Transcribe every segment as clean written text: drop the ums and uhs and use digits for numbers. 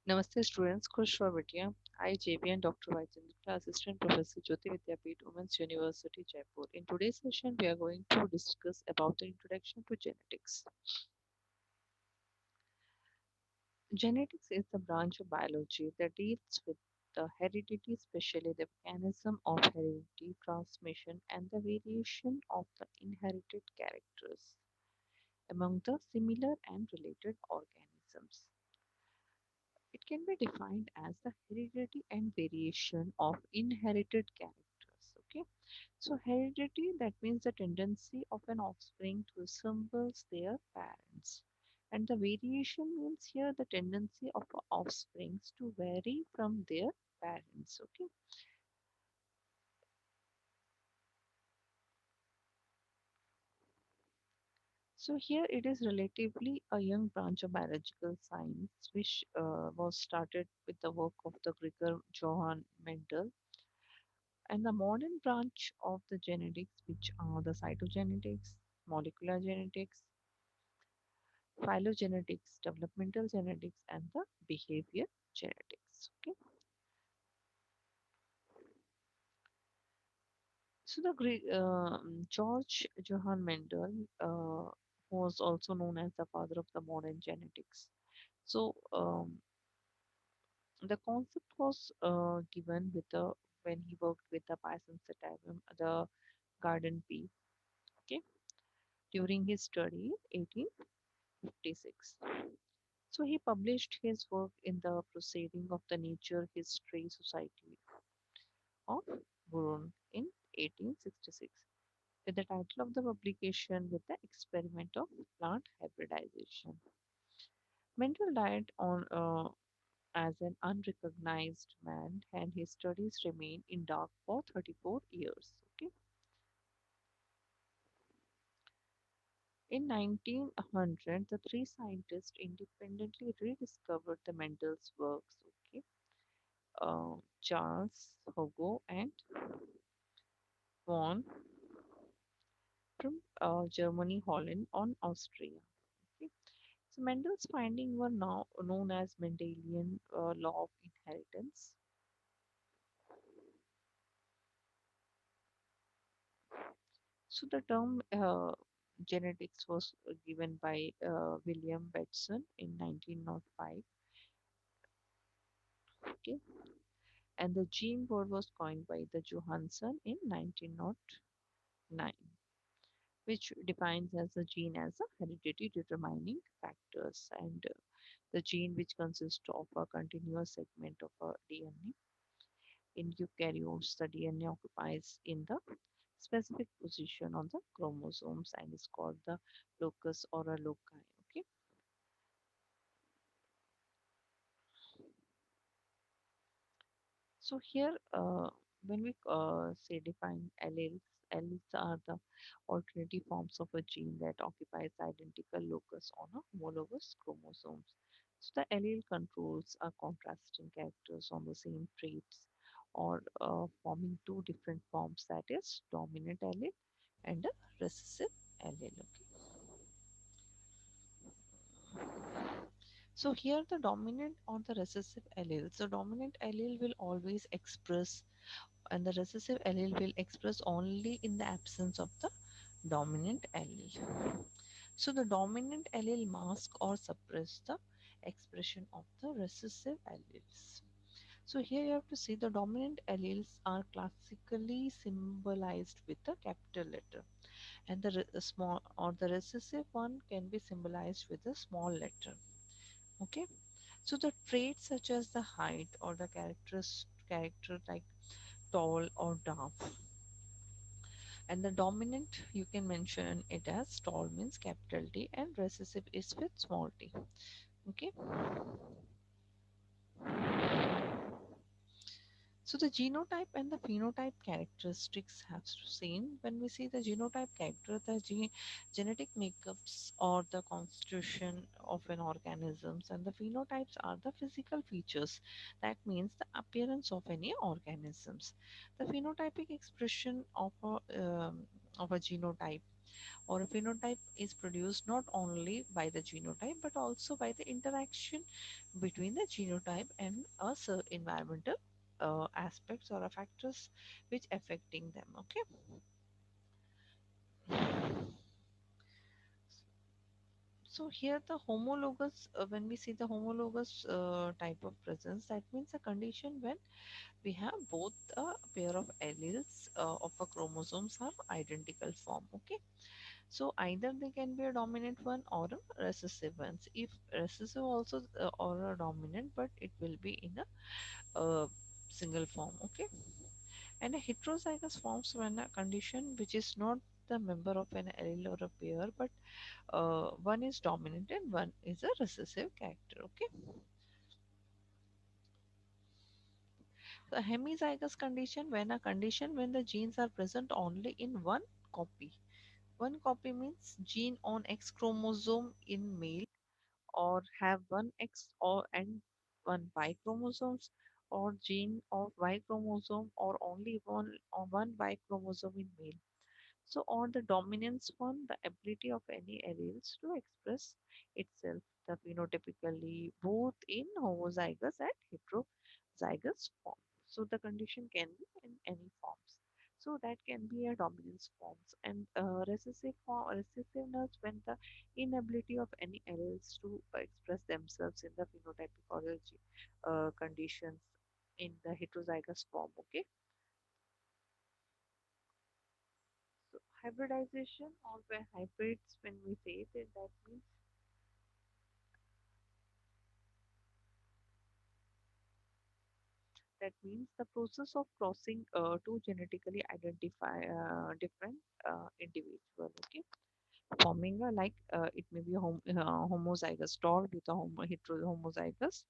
Namaste students, Khush Vidya. I, JB and Dr. Vaichandra, Assistant Professor Jyoti Vidyapeeth, Women's University, Jaipur. In today's session, we are going to discuss about the introduction to genetics. Genetics is the branch of biology that deals with the heredity, especially the mechanism of heredity transmission and the variation of the inherited characters among the similar and related organisms. It can be defined as the heredity and variation of inherited characters. Okay, so heredity that means the tendency of an offspring to resemble their parents, and the variation means here the tendency of offsprings to vary from their parents. Okay, so here it is relatively a young branch of biological science which was started with the work of the Gregor Johann Mendel, and the modern branch of the genetics, which are the cytogenetics, molecular genetics, phylogenetics, developmental genetics, and the behavior genetics. Okay, so the George Johann Mendel was also known as the father of the modern genetics. So the concept was given with the when he worked with the Pisces sativum, the garden pea. Okay, during his study 1856. So he published his work in the Proceeding of the Nature History Society of Burun in 1866 with the title of the publication with the experiment of plant hybridization. Mendel died on as an unrecognized man and his studies remain in dark for 34 years. Okay. In 1900, the three scientists independently rediscovered the Mendel's works. Okay, Charles Hugo and von from Germany, Holland, on Austria. Okay. So Mendel's findings were now known as Mendelian Law of Inheritance. So the term genetics was given by William Batson in 1905. Okay, and the gene word was coined by the Johansson in 1909, which defines as a gene as a heredity determining factors, and the gene which consists of a continuous segment of a DNA. In eukaryotes, the DNA occupies in the specific position on the chromosomes and is called the locus or a loci. Okay, so here when we say define alleles, alleles are the alternative forms of a gene that occupies identical locus on a homologous chromosomes. So the allele controls are contrasting characters on the same traits or forming two different forms, that is dominant allele and a recessive allele. Okay. So here the dominant or the recessive alleles, the dominant allele will always express and the recessive allele will express only in the absence of the dominant allele. So the dominant allele mask or suppress the expression of the recessive alleles. So here you have to see the dominant alleles are classically symbolized with the capital letter, and the small or the recessive one can be symbolized with a small letter. Okay, so the traits such as the height or the character like tall or dark, and the dominant you can mention it as tall means capital T and recessive is with small t. Okay, so the genotype and the phenotype characteristics have to same. When we see the genotype character, the genetic makeups or the constitution of an organisms, and the phenotypes are the physical features. That means the appearance of any organisms. The phenotypic expression of a genotype Or a phenotype is produced not only by the genotype but also by the interaction between the genotype and environmental aspects or factors which affecting them. Okay. So here the homologous, when we see the homologous type of presence, that means a condition when we have both a pair of alleles of a chromosomes are identical form. Okay. So either they can be a dominant one or a recessive ones. If recessive also or a dominant, but it will be in a single form. Okay. And a heterozygous forms when a condition which is not the member of an allele or a pair, but one is dominant and one is a recessive character. Okay. The hemizygous condition when the genes are present only in one copy. One copy means gene on X chromosome in male or have one X and one Y chromosomes, or gene of Y chromosome or only one Y chromosome in male. So on the dominance one, the ability of any alleles to express itself the phenotypically both in homozygous and heterozygous form. So the condition can be in any forms. So that can be a dominance forms and recessiveness when the inability of any alleles to express themselves in the phenotypicology conditions in the heterozygous form. Okay. So hybridization or by hybrids, when we say that, that means the process of crossing two genetically identify different individual. Okay, forming a like it may be a homozygous tall with a homozygous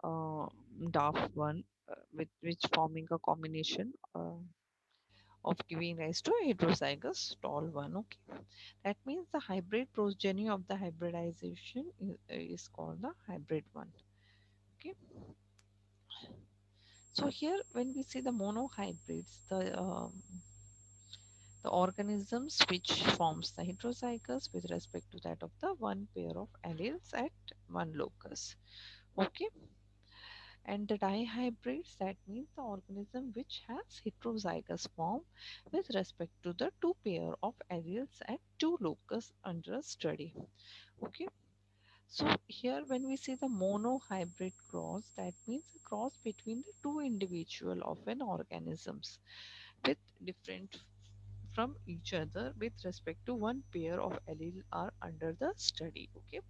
uh, daft one with which forming a combination of giving rise to a heterozygous tall one. Okay, that means the hybrid progeny of the hybridization is called the hybrid one. Okay, so here when we see the monohybrids, the organisms which forms the heterozygous with respect to that of the one pair of alleles at one locus. Okay, and the dihybrids, that means the organism which has heterozygous form with respect to the two pair of alleles at two locus under study. Okay, so here when we see the monohybrid cross, that means a cross between the two individual of an organisms with different from each other with respect to one pair of allele are under the study. Okay,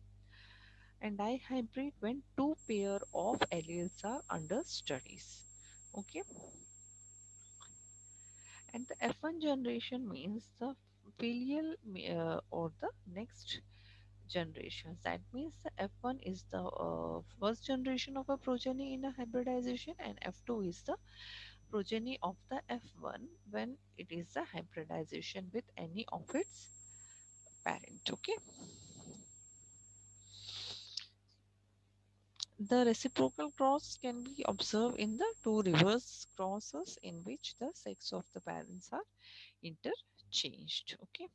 and dihybrid when two pair of alleles are under studies. Okay, and the F1 generation means the filial or the next generations. That means the F1 is the first generation of a progeny in a hybridization, and F2 is the progeny of the F1 when it is the hybridization with any of its parent. Okay, the reciprocal cross can be observed in the two reverse crosses in which the sex of the parents are interchanged. Okay,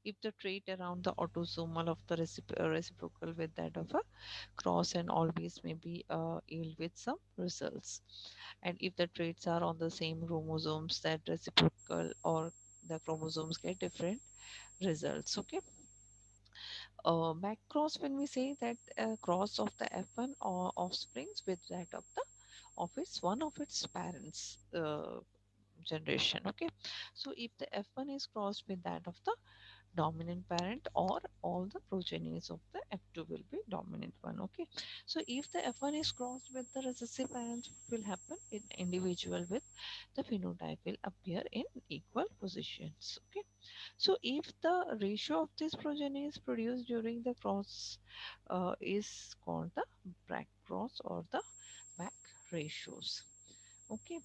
if the trait around the autosomal of the reciprocal with that of a cross and always may be yield with some results, and if the traits are on the same chromosomes, that reciprocal or the chromosomes get different results. Okay, back cross, when we say that cross of the F1 or offsprings with that of the of its one of its parents generation. Okay, so if the F1 is crossed with that of the dominant parent, or all the progenies of the F2 will be dominant one. Okay, so if the F1 is crossed with the recessive parents, what will happen in individual with the phenotype will appear in equal positions. Okay, so if the ratio of this progeny is produced during the cross is called the back cross or the back ratios. Okay,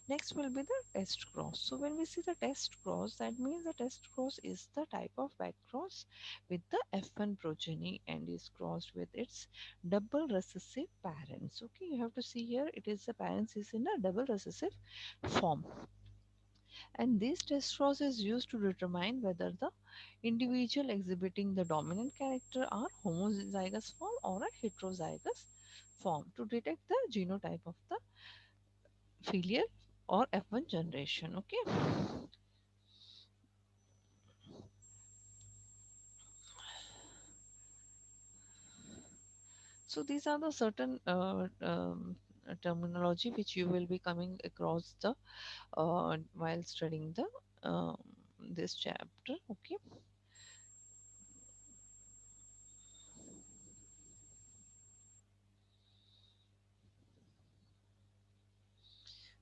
next will be the test cross. So when we see the test cross, that means the test cross is the type of back cross with the F1 progeny and is crossed with its double recessive parents. Okay, you have to see here it is the parents is in a double recessive form. And this test scores is used to determine whether the individual exhibiting the dominant character are homozygous form or a heterozygous form to detect the genotype of the filial or F1 generation. Okay. So these are the certain terminology which you will be coming across the while studying the this chapter. Okay.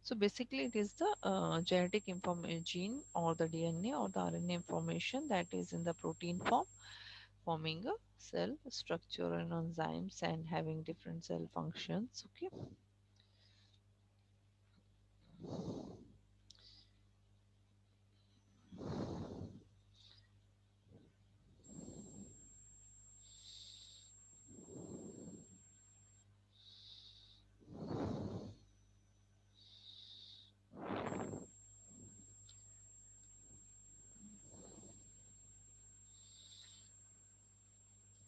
So basically, it is the genetic information gene or the DNA or the RNA information that is in the protein form, forming a cell structure and enzymes and having different cell functions. Okay.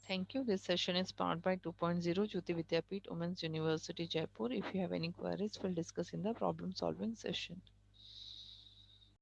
Thank you. This session is powered by 2.0 Jyoti Vidyapeeth Women's University Jaipur. If you have any queries, we'll discuss in the problem solving session.